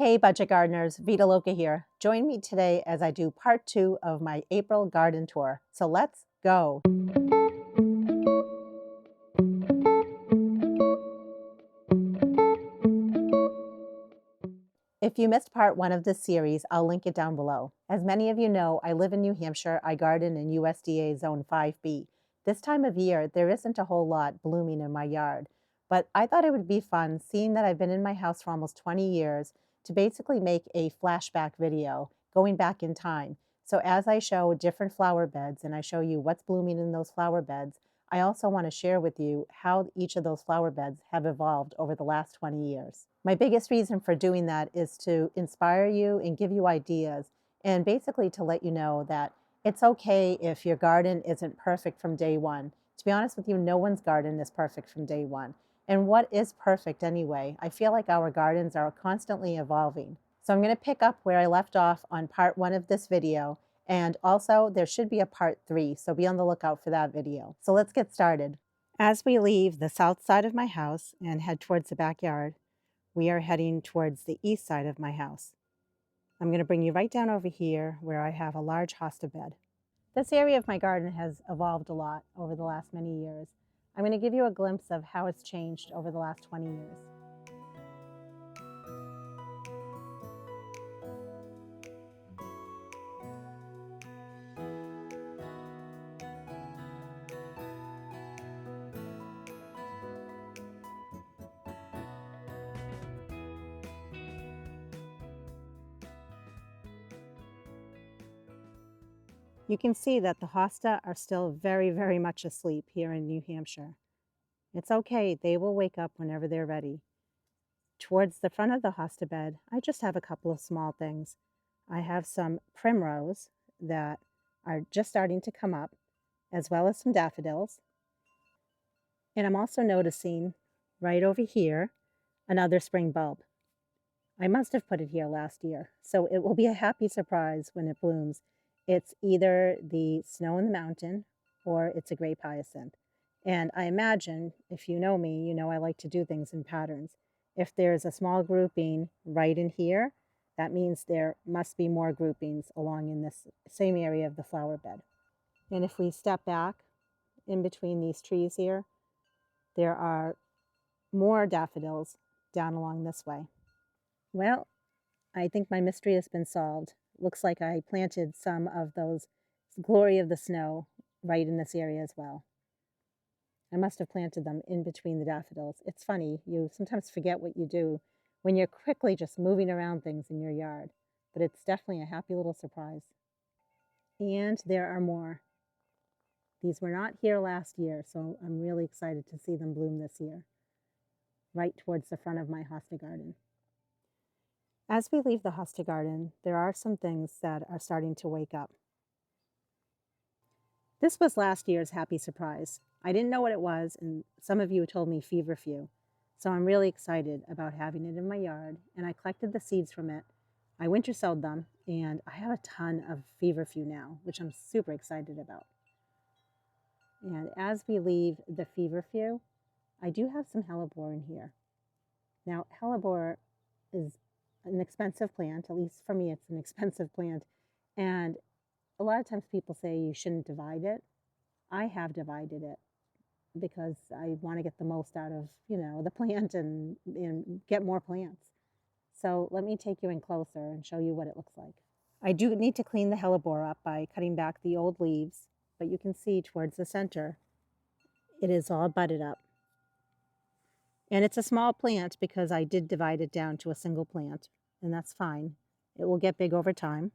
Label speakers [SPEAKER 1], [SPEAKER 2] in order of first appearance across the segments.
[SPEAKER 1] Hey budget gardeners, Vita Loca here. Join me today as I do part 2 of my April garden tour. So let's go. If you missed part 1 of this series, I'll link it down below. As many of you know, I live in New Hampshire. I garden in USDA Zone 5B. This time of year, there isn't a whole lot blooming in my yard, but I thought it would be fun, seeing that I've been in my house for almost 20 years, to basically make a flashback video going back in time. So as I show different flower beds and I show you what's blooming in those flower beds, I also want to share with you how each of those flower beds have evolved over the last 20 years. My biggest reason for doing that is to inspire you and give you ideas, and basically to let you know that it's okay if your garden isn't perfect from day one. To be honest with you, no one's garden is perfect from day one. And what is perfect anyway? I feel like our gardens are constantly evolving. So I'm going to pick up where I left off on part 1 of this video. And also there should be a part 3, so be on the lookout for that video. So let's get started. As we leave the south side of my house and head towards the backyard, we are heading towards the east side of my house. I'm going to bring you right down over here where I have a large hosta bed. This area of my garden has evolved a lot over the last many years. I'm going to give you a glimpse of how it's changed over the last 20 years. You can see that the hosta are still very much asleep here in New Hampshire. It's okay, they will wake up whenever they're ready. Towards the front of the hosta bed, I just have a couple of small things. I have some primrose that are just starting to come up, as well as some daffodils. And I'm also noticing right over here another spring bulb. I must have put it here last year, so it will be a happy surprise when it blooms. It's either the snow in the mountain or it's a grape hyacinth. And I imagine, if you know me, you know I like to do things in patterns. If there's a small grouping right in here, that means there must be more groupings along in this same area of the flower bed. And if we step back in between these trees here, there are more daffodils down along this way. Well, I think my mystery has been solved. Looks like I planted some of those glory of the snow right in this area as well. I must have planted them in between the daffodils. It's funny, you sometimes forget what you do when you're quickly just moving around things in your yard, but it's definitely a happy little surprise. And there are more. These were not here last year, so I'm really excited to see them bloom this year, right towards the front of my hosta garden. As we leave the hosta garden, there are some things that are starting to wake up. This was last year's happy surprise. I didn't know what it was, and some of you told me feverfew. So I'm really excited about having it in my yard, and I collected the seeds from it. I winter sowed them, and I have a ton of feverfew now, which I'm super excited about. And as we leave the feverfew, I do have some hellebore in here. Now, hellebore is an expensive plant. At least for me, it's an expensive plant. And a lot of times people say you shouldn't divide it. I have divided it because I want to get the most out of, the plant and get more plants. So let me take you in closer and show you what it looks like. I do need to clean the hellebore up by cutting back the old leaves, but you can see towards the center, it is all budded up. And it's a small plant because I did divide it down to a single plant, and that's fine. It will get big over time.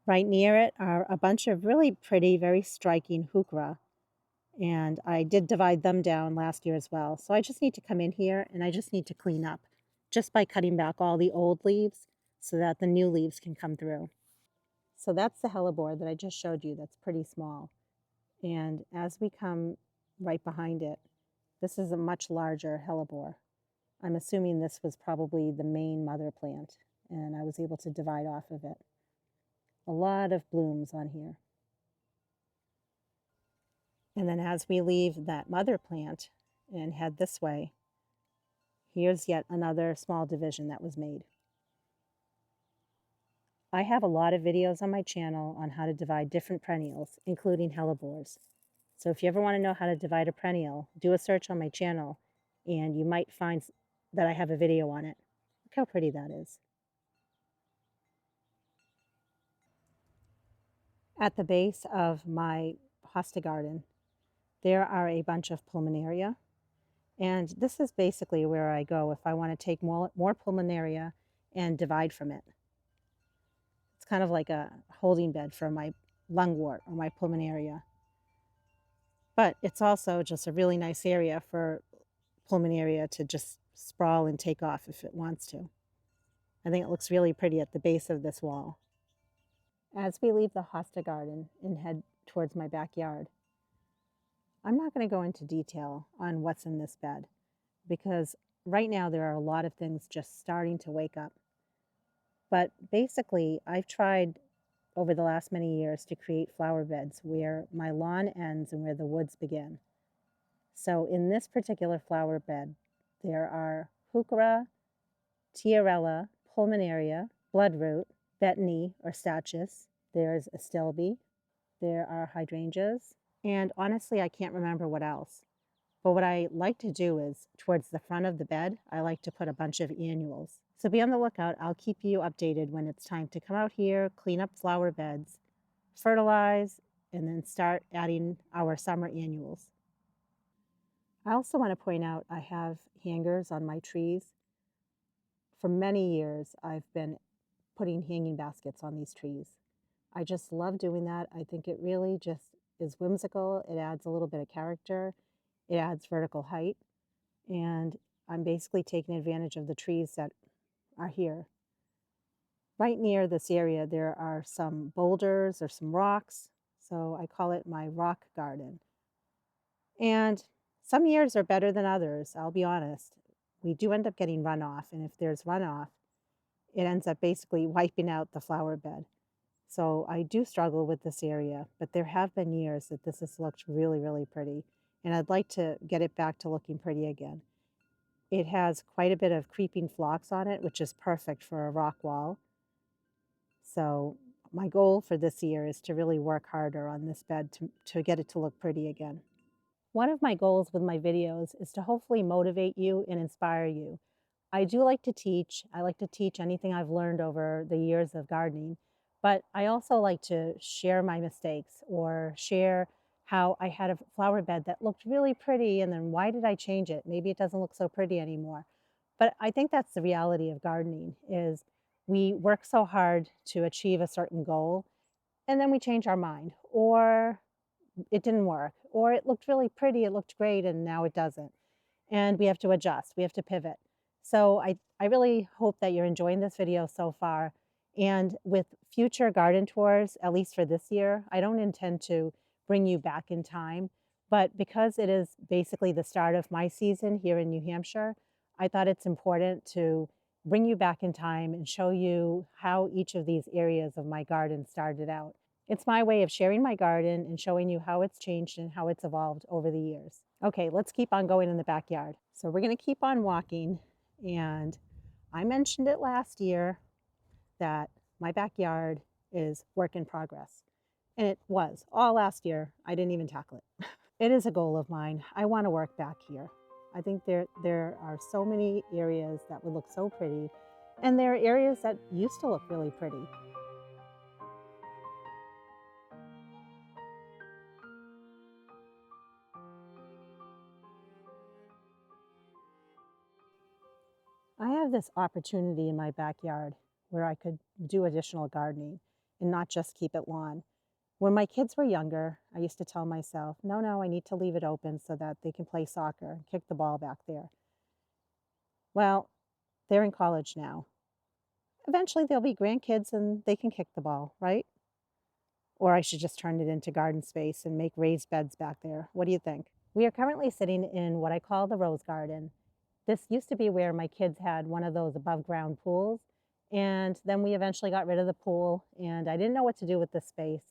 [SPEAKER 1] Right near it are a bunch of really pretty, very striking heuchera, and I did divide them down last year as well. So I just need to come in here and I just need to clean up just by cutting back all the old leaves so that the new leaves can come through. So that's the hellebore that I just showed you. That's pretty small. And as we come right behind it, this is a much larger hellebore. I'm assuming this was probably the main mother plant, and I was able to divide off of it. A lot of blooms on here. And then as we leave that mother plant and head this way, here's yet another small division that was made. I have a lot of videos on my channel on how to divide different perennials, including hellebores. So if you ever want to know how to divide a perennial, do a search on my channel and you might find that I have a video on it. Look how pretty that is. At the base of my hosta garden, there are a bunch of pulmonaria. And this is basically where I go if I want to take more pulmonaria and divide from it. It's kind of like a holding bed for my lungwort or my pulmonaria. But it's also just a really nice area for pulmonaria to just sprawl and take off if it wants to. I think it looks really pretty at the base of this wall. As we leave the hosta garden and head towards my backyard, I'm not going to go into detail on what's in this bed because right now there are a lot of things just starting to wake up. But basically, I've tried over the last many years to create flower beds where my lawn ends and where the woods begin. So in this particular flower bed, there are heuchera, tiarella, pulmonaria, bloodroot, betony or stachys. There's astilbe. There are hydrangeas. And honestly, I can't remember what else. But what I like to do is towards the front of the bed, I like to put a bunch of annuals. So be on the lookout. I'll keep you updated when it's time to come out here, clean up flower beds, fertilize, and then start adding our summer annuals. I also want to point out I have hangers on my trees. For many years, I've been putting hanging baskets on these trees. I just love doing that. I think it really just is whimsical. It adds a little bit of character. It adds vertical height. And I'm basically taking advantage of the trees that are here. Right near this area, there are some boulders or some rocks. So I call it my rock garden. And some years are better than others, I'll be honest. We do end up getting runoff. And if there's runoff, it ends up basically wiping out the flower bed. So I do struggle with this area, but there have been years that this has looked really, really pretty. And I'd like to get it back to looking pretty again. It has quite a bit of creeping phlox on it, which is perfect for a rock wall. So my goal for this year is to really work harder on this bed to get it to look pretty again. One of my goals with my videos is to hopefully motivate you and inspire you. I do like to teach. I like to teach anything I've learned over the years of gardening, but I also like to share my mistakes or share how I had a flower bed that looked really pretty and then why did I change it? Maybe it doesn't look so pretty anymore. But I think that's the reality of gardening is we work so hard to achieve a certain goal and then we change our mind or it didn't work or it looked really pretty, it looked great and now it doesn't. And we have to adjust, we have to pivot. So I really hope that you're enjoying this video so far. And with future garden tours, at least for this year, I don't intend to bring you back in time, but because it is basically the start of my season here in New Hampshire, I thought it's important to bring you back in time and show you how each of these areas of my garden started out. It's my way of sharing my garden and showing you how it's changed and how it's evolved over the years. Okay, let's keep on going in the backyard. So we're going to keep on walking. And I mentioned it last year that my backyard is work in progress. And it was all last year. I didn't even tackle it. It is a goal of mine. I want to work back here. I think there are so many areas that would look so pretty. And there are areas that used to look really pretty. I have this opportunity in my backyard where I could do additional gardening and not just keep it lawn. When my kids were younger, I used to tell myself, no, I need to leave it open so that they can play soccer and kick the ball back there. Well, they're in college now. Eventually they'll be grandkids and they can kick the ball, right? Or I should just turn it into garden space and make raised beds back there. What do you think? We are currently sitting in what I call the rose garden. This used to be where my kids had one of those above ground pools. And then we eventually got rid of the pool and I didn't know what to do with this space.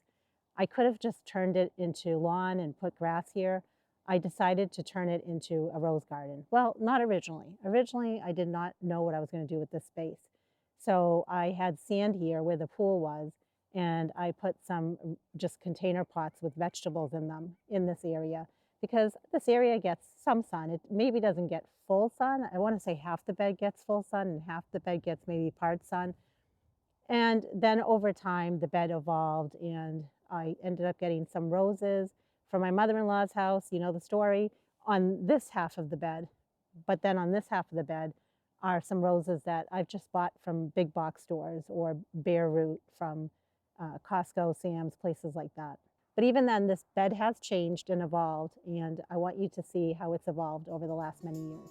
[SPEAKER 1] I could have just turned it into lawn and put grass here. I decided to turn it into a rose garden. Well, not originally. Originally, I did not know what I was going to do with this space. So I had sand here where the pool was, and I put some just container pots with vegetables in them in this area because this area gets some sun. It maybe doesn't get full sun. I want to say half the bed gets full sun and half the bed gets maybe part sun. And then over time, the bed evolved, and I ended up getting some roses from my mother-in-law's house, you know the story, on this half of the bed. But then on this half of the bed are some roses that I've just bought from big box stores or bare root from Costco, Sam's, places like that. But even then, this bed has changed and evolved, and I want you to see how it's evolved over the last many years.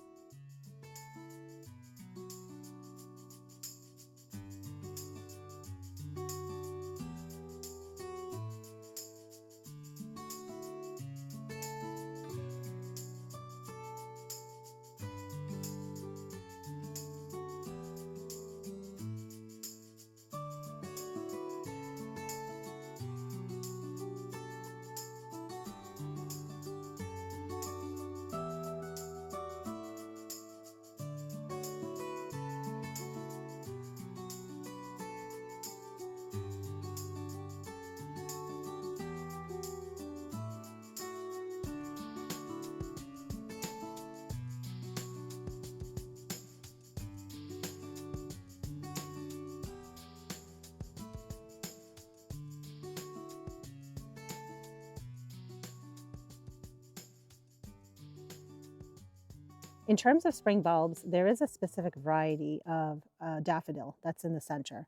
[SPEAKER 1] In terms of spring bulbs, there is a specific variety of daffodil that's in the center.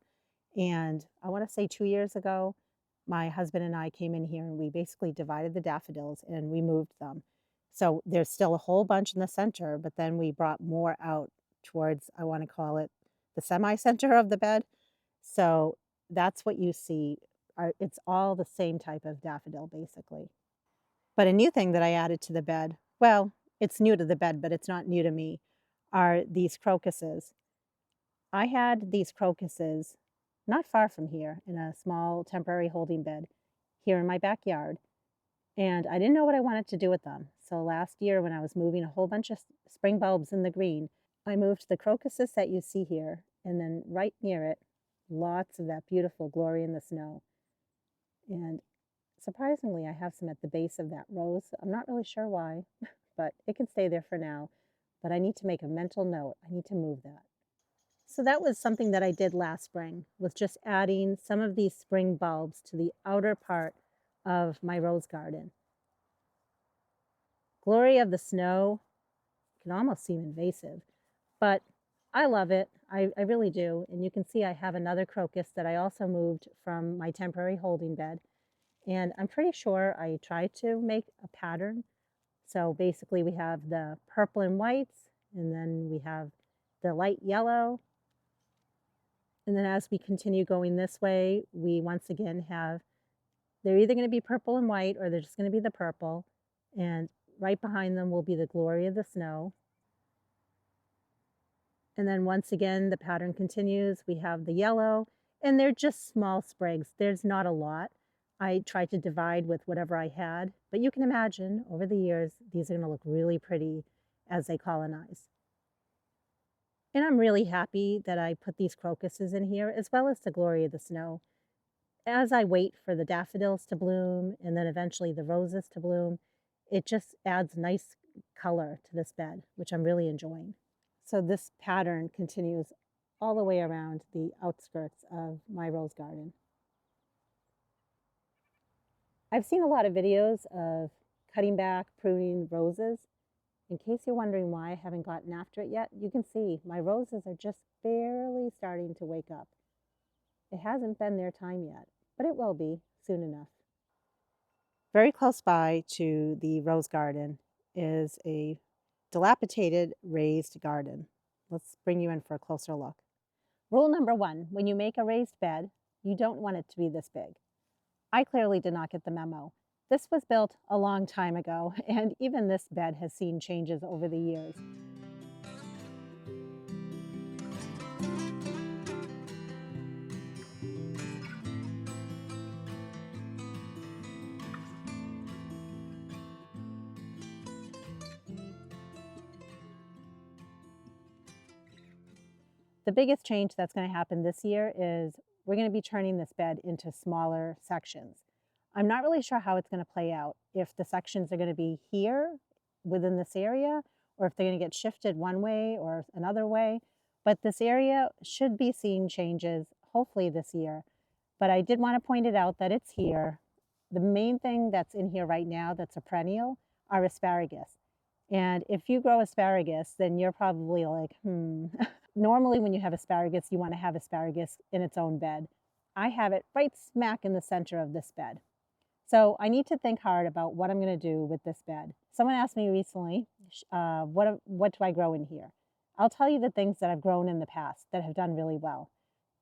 [SPEAKER 1] And I want to say 2 years ago, my husband and I came in here and we basically divided the daffodils and we moved them. So there's still a whole bunch in the center, but then we brought more out towards, I want to call it the semi-center of the bed. So that's what you see. It's all the same type of daffodil, basically. But a new thing that I added to the bed, well, it's new to the bed, but it's not new to me, are these crocuses. I had these crocuses not far from here in a small temporary holding bed here in my backyard. And I didn't know what I wanted to do with them. So last year, when I was moving a whole bunch of spring bulbs in the green, I moved the crocuses that you see here, and then right near it, lots of that beautiful glory in the snow. And surprisingly, I have some at the base of that rose. I'm not really sure why, but it can stay there for now. But I need to make a mental note. I need to move that. So that was something that I did last spring, was just adding some of these spring bulbs to the outer part of my rose garden. Glory of the snow can almost seem invasive, but I love it. I really do. And you can see I have another crocus that I also moved from my temporary holding bed. And I'm pretty sure I tried to make a pattern. So basically we have the purple and whites, and then we have the light yellow. And then as we continue going this way, we once again have, they're either going to be purple and white or they're just going to be the purple. And right behind them will be the glory of the snow. And then once again, the pattern continues. We have the yellow, and they're just small sprigs. There's not a lot. I tried to divide with whatever I had, but you can imagine over the years, these are going to look really pretty as they colonize. And I'm really happy that I put these crocuses in here, as well as the glory of the snow. As I wait for the daffodils to bloom and then eventually the roses to bloom, it just adds nice color to this bed, which I'm really enjoying. So this pattern continues all the way around the outskirts of my rose garden. I've seen a lot of videos of cutting back, pruning roses. In case you're wondering why I haven't gotten after it yet, you can see my roses are just barely starting to wake up. It hasn't been their time yet, but it will be soon enough. Very close by to the rose garden is a dilapidated raised garden. Let's bring you in for a closer look. Rule number 1, when you make a raised bed, you don't want it to be this big. I clearly did not get the memo. This was built a long time ago, and even this bed has seen changes over the years. The biggest change that's going to happen this year is we're going to be turning this bed into smaller sections. I'm not really sure how it's going to play out, if the sections are going to be here within this area, or if they're going to get shifted one way or another way. But this area should be seeing changes, hopefully this year. But I did want to point it out that it's here. The main thing that's in here right now that's a perennial are asparagus. And if you grow asparagus, then you're probably like, Normally when you have asparagus, you want to have asparagus in its own bed. I have it right smack in the center of this bed. So I need to think hard about what I'm going to do with this bed. Someone asked me recently, what do I grow in here? I'll tell you the things that I've grown in the past that have done really well.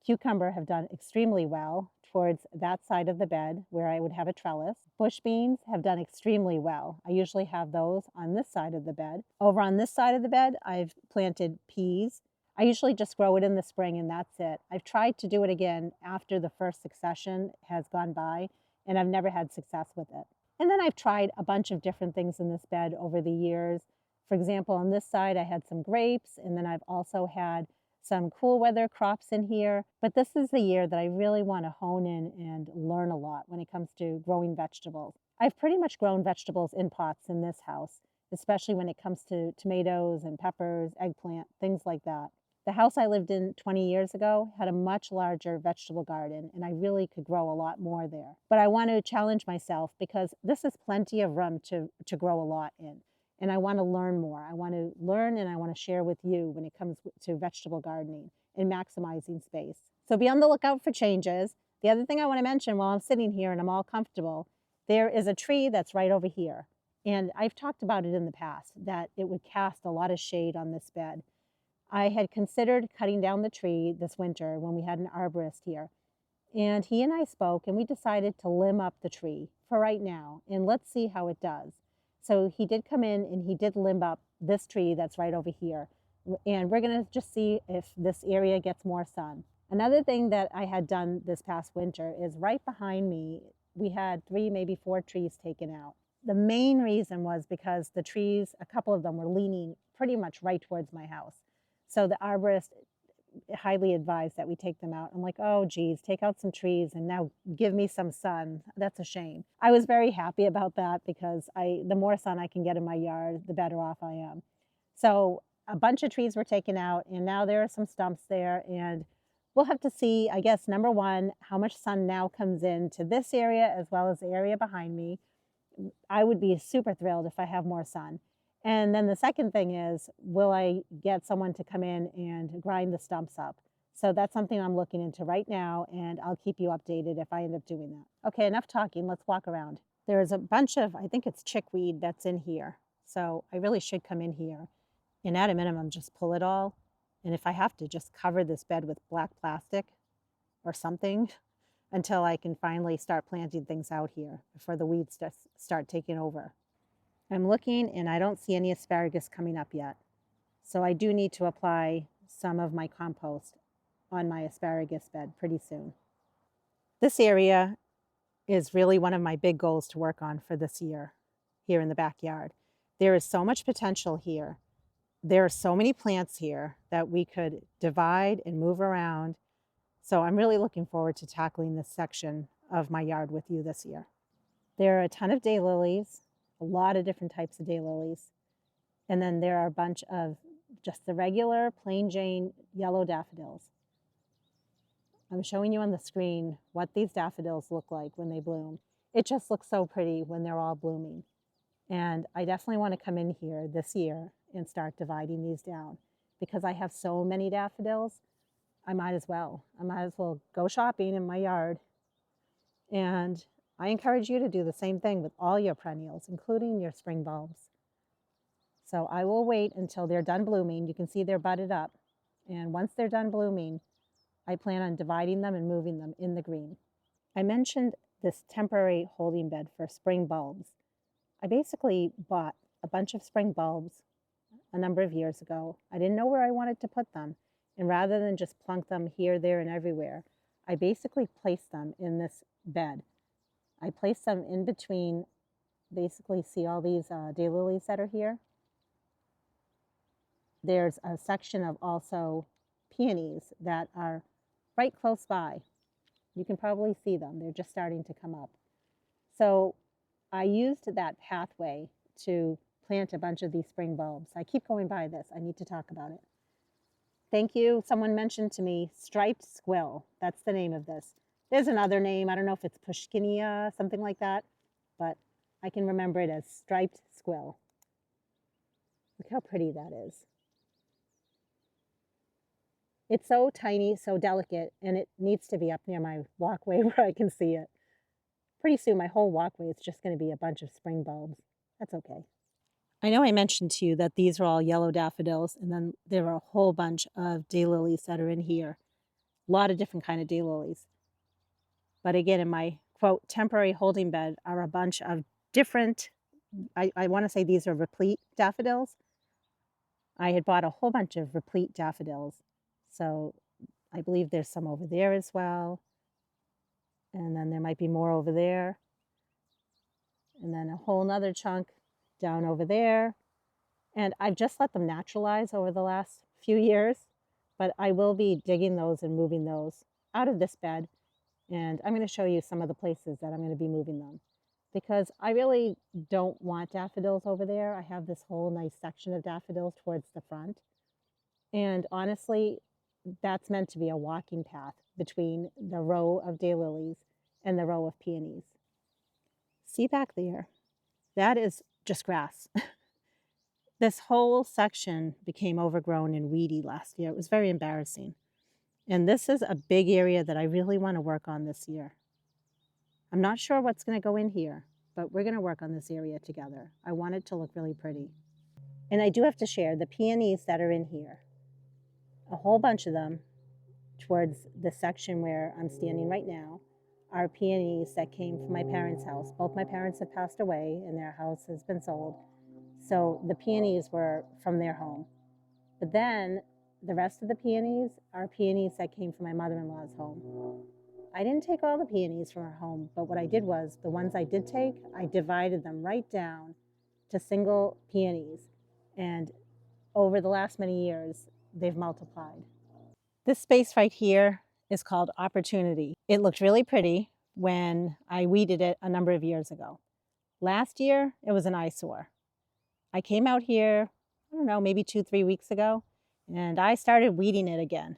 [SPEAKER 1] Cucumber have done extremely well towards that side of the bed where I would have a trellis. Bush beans have done extremely well. I usually have those on this side of the bed. Over on this side of the bed, I've planted peas. I usually just grow it in the spring and that's it. I've tried to do it again after the first succession has gone by, and I've never had success with it. And then I've tried a bunch of different things in this bed over the years. For example, on this side, I had some grapes, and then I've also had some cool weather crops in here. But this is the year that I really want to hone in and learn a lot when it comes to growing vegetables. I've pretty much grown vegetables in pots in this house, especially when it comes to tomatoes and peppers, eggplant, things like that. The house I lived in 20 years ago had a much larger vegetable garden, and I really could grow a lot more there. But I want to challenge myself because this is plenty of room to grow a lot in. And I want to learn more. I want to learn and I want to share with you when it comes to vegetable gardening and maximizing space. So be on the lookout for changes. The other thing I want to mention while I'm sitting here and I'm all comfortable, there is a tree that's right over here. And I've talked about it in the past, that it would cast a lot of shade on this bed. I had considered cutting down the tree this winter when we had an arborist here. And he and I spoke and we decided to limb up the tree for right now. And let's see how it does. So he did come in and he did limb up this tree that's right over here. And we're going to just see if this area gets more sun. Another thing that I had done this past winter is right behind me, we had 3, maybe 4 trees taken out. The main reason was because the trees, a couple of them were leaning pretty much right towards my house. So the arborist highly advised that we take them out. I'm like, oh geez, take out some trees and now give me some sun. That's a shame. I was very happy about that because the more sun I can get in my yard, the better off I am. So a bunch of trees were taken out and now there are some stumps there, and we'll have to see, I guess, number one, how much sun now comes into this area as well as the area behind me. I would be super thrilled if I have more sun. And then the second thing is, will I get someone to come in and grind the stumps up? So that's something I'm looking into right now, and I'll keep you updated if I end up doing that. Okay, enough talking, let's walk around. There's a bunch of, I think it's chickweed that's in here. So I really should come in here and at a minimum just pull it all. And if I have to, just cover this bed with black plastic or something until I can finally start planting things out here before the weeds start taking over. I'm looking and I don't see any asparagus coming up yet. So I do need to apply some of my compost on my asparagus bed pretty soon. This area is really one of my big goals to work on for this year here in the backyard. There is so much potential here. There are so many plants here that we could divide and move around. So I'm really looking forward to tackling this section of my yard with you this year. There are a ton of daylilies, a lot of different types of daylilies. And then there are a bunch of just the regular plain Jane yellow daffodils. I'm showing you on the screen what these daffodils look like when they bloom. It just looks so pretty when they're all blooming. And I definitely want to come in here this year and start dividing these down because I have so many daffodils. I might as well go shopping in my yard. And I encourage you to do the same thing with all your perennials, including your spring bulbs. So I will wait until they're done blooming. You can see they're budded up. And once they're done blooming, I plan on dividing them and moving them in the green. I mentioned this temporary holding bed for spring bulbs. I basically bought a bunch of spring bulbs a number of years ago. I didn't know where I wanted to put them. And rather than just plunk them here, there, and everywhere, I basically placed them in this bed. I placed them in between, basically see all these daylilies that are here? There's a section of also peonies that are right close by. You can probably see them. They're just starting to come up. So I used that pathway to plant a bunch of these spring bulbs. I keep going by this. I need to talk about it. Thank you. Someone mentioned to me striped squill. That's the name of this. There's another name. I don't know if it's Puschkinia, something like that, but I can remember it as striped squill. Look how pretty that is. It's so tiny, so delicate, and it needs to be up near my walkway where I can see it. Pretty soon my whole walkway is just going to be a bunch of spring bulbs. That's okay. I know I mentioned to you that these are all yellow daffodils, and then there are a whole bunch of daylilies that are in here. A lot of different kind of daylilies. But again, in my, quote, temporary holding bed are a bunch of different, I want to say these are replete daffodils. I had bought a whole bunch of replete daffodils. So I believe there's some over there as well. And then there might be more over there. And then a whole nother chunk down over there. And I've just let them naturalize over the last few years, but I will be digging those and moving those out of this bed. And I'm going to show you some of the places that I'm going to be moving them, because I really don't want daffodils over there. I have this whole nice section of daffodils towards the front. And honestly, that's meant to be a walking path between the row of daylilies and the row of peonies. See back there? That is just grass. This whole section became overgrown and weedy last year. It was very embarrassing. And this is a big area that I really want to work on this year. I'm not sure what's going to go in here, but we're going to work on this area together. I want it to look really pretty. And I do have to share the peonies that are in here. A whole bunch of them towards the section where I'm standing right now are peonies that came from my parents' house. Both my parents have passed away and their house has been sold. So the peonies were from their home. But then the rest of the peonies are peonies that came from my mother-in-law's home. I didn't take all the peonies from her home, but what I did was, the ones I did take, I divided them right down to single peonies. And over the last many years, they've multiplied. This space right here is called Opportunity. It looked really pretty when I weeded it a number of years ago. Last year, it was an eyesore. I came out here, I don't know, maybe 2-3 weeks ago, and I started weeding it again.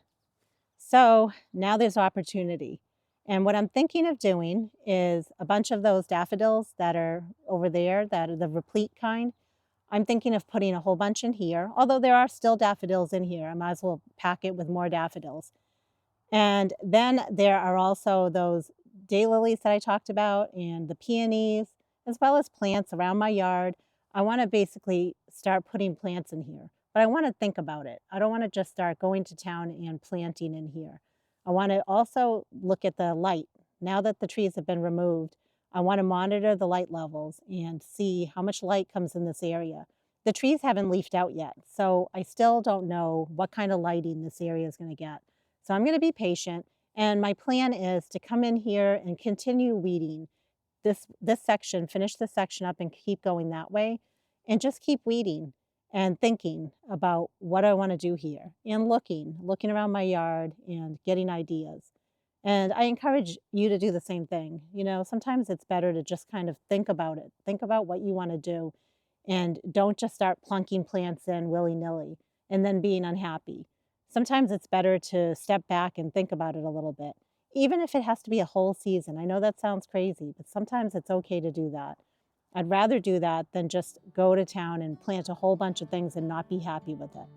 [SPEAKER 1] So now there's opportunity. And what I'm thinking of doing is a bunch of those daffodils that are over there, that are the replete kind. I'm thinking of putting a whole bunch in here, although there are still daffodils in here. I might as well pack it with more daffodils. And then there are also those daylilies that I talked about and the peonies, as well as plants around my yard. I want to basically start putting plants in here, but I want to think about it. I don't want to just start going to town and planting in here. I want to also look at the light. Now that the trees have been removed, I want to monitor the light levels and see how much light comes in this area. The trees haven't leafed out yet, so I still don't know what kind of lighting this area is going to get. So I'm going to be patient, and my plan is to come in here and continue weeding this section, finish this section up and keep going that way, and just keep weeding and thinking about what I want to do here, and looking around my yard and getting ideas. And I encourage you to do the same thing. You know, sometimes it's better to just kind of think about it. Think about what you want to do, and don't just start plunking plants in willy-nilly and then being unhappy. Sometimes it's better to step back and think about it a little bit, even if it has to be a whole season. I know that sounds crazy, but sometimes it's okay to do that. I'd rather do that than just go to town and plant a whole bunch of things and not be happy with it.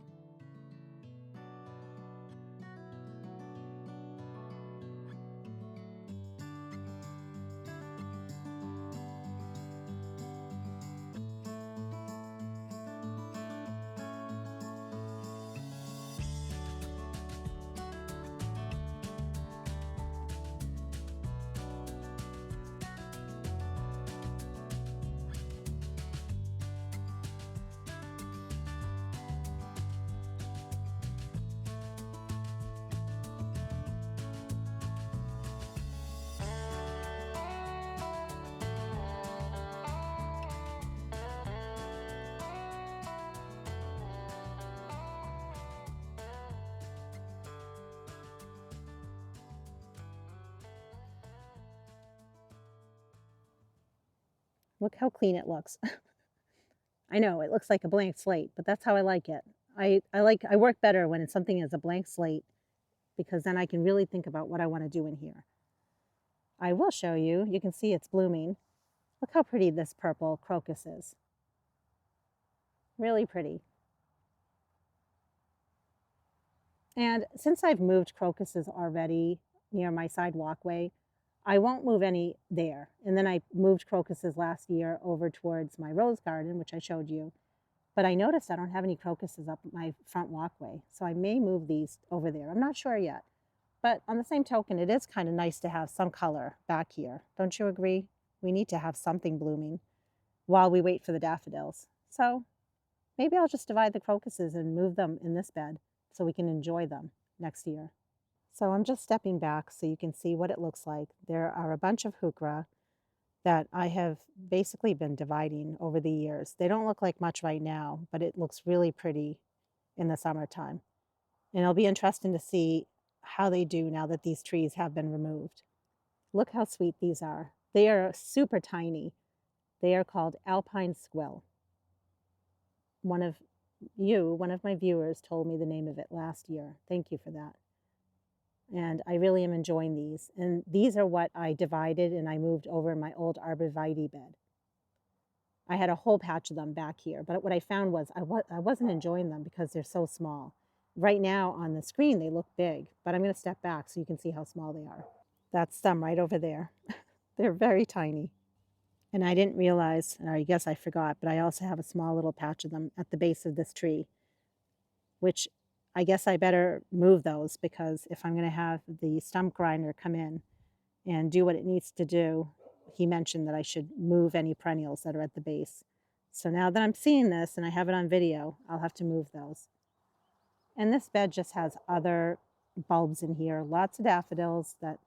[SPEAKER 1] Look how clean it looks. I know it looks like a blank slate, but that's how I like it. I work better when something is a blank slate because then I can really think about what I want to do in here. I will show you. You can see it's blooming. Look how pretty this purple crocus is. Really pretty. And since I've moved crocuses already near my side walkway, I won't move any there. And then I moved crocuses last year over towards my rose garden, which I showed you. But I noticed I don't have any crocuses up my front walkway, so I may move these over there. I'm not sure yet. But on the same token, it is kind of nice to have some color back here. Don't you agree? We need to have something blooming while we wait for the daffodils. So maybe I'll just divide the crocuses and move them in this bed so we can enjoy them next year. So I'm just stepping back so you can see what it looks like. There are a bunch of heuchera that I have basically been dividing over the years. They don't look like much right now, but it looks really pretty in the summertime. And it'll be interesting to see how they do now that these trees have been removed. Look how sweet these are. They are super tiny. They are called Alpine Squill. One of my viewers told me the name of it last year. Thank you for that. And I really am enjoying these. And these are what I divided and I moved over in my old arborvitae bed. I had a whole patch of them back here, but what I found was I wasn't enjoying them because they're so small. Right now on the screen they look big, but I'm going to step back so you can see how small they are. That's them right over there. They're very tiny. And I didn't realize, or I guess I forgot, but I also have a small little patch of them at the base of this tree, which I guess I better move those because if I'm going to have the stump grinder come in and do what it needs to do, he mentioned that I should move any perennials that are at the base. So now that I'm seeing this and I have it on video, I'll have to move those. And this bed just has other bulbs in here, lots of daffodils that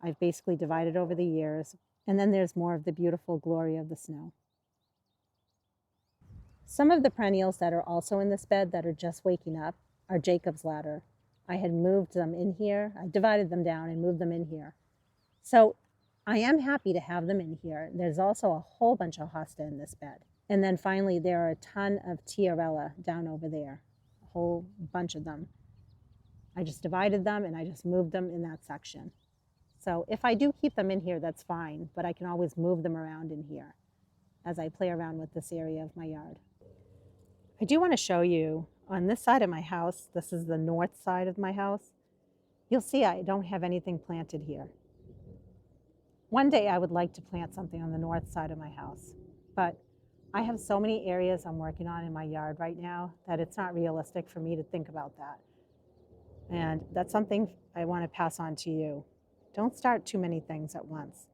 [SPEAKER 1] I've basically divided over the years. And then there's more of the beautiful glory of the snow. Some of the perennials that are also in this bed that are just waking up are Jacob's ladder. I had moved them in here. I divided them down and moved them in here. So I am happy to have them in here. There's also a whole bunch of hosta in this bed. And then finally, there are a ton of tiarella down over there, a whole bunch of them. I just divided them and I just moved them in that section. So if I do keep them in here, that's fine, but I can always move them around in here as I play around with this area of my yard. I do want to show you on this side of my house, this is the north side of my house, you'll see I don't have anything planted here. One day I would like to plant something on the north side of my house, but I have so many areas I'm working on in my yard right now that it's not realistic for me to think about that. And that's something I want to pass on to you. Don't start too many things at once.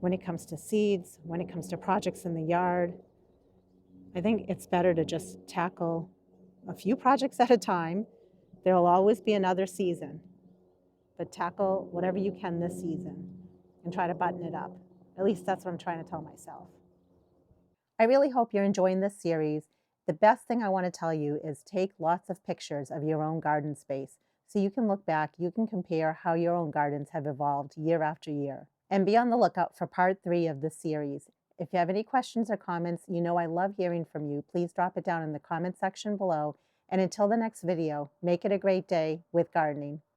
[SPEAKER 1] When it comes to seeds, when it comes to projects in the yard, I think it's better to just tackle a few projects at a time. There will always be another season, but tackle whatever you can this season and try to button it up. At least that's what I'm trying to tell myself. I really hope you're enjoying this series. The best thing I want to tell you is take lots of pictures of your own garden space so you can look back, you can compare how your own gardens have evolved year after year. And be on the lookout for part 3 of this series. If you have any questions or comments, you know I love hearing from you. Please drop it down in the comment section below. And until the next video, make it a great day with gardening.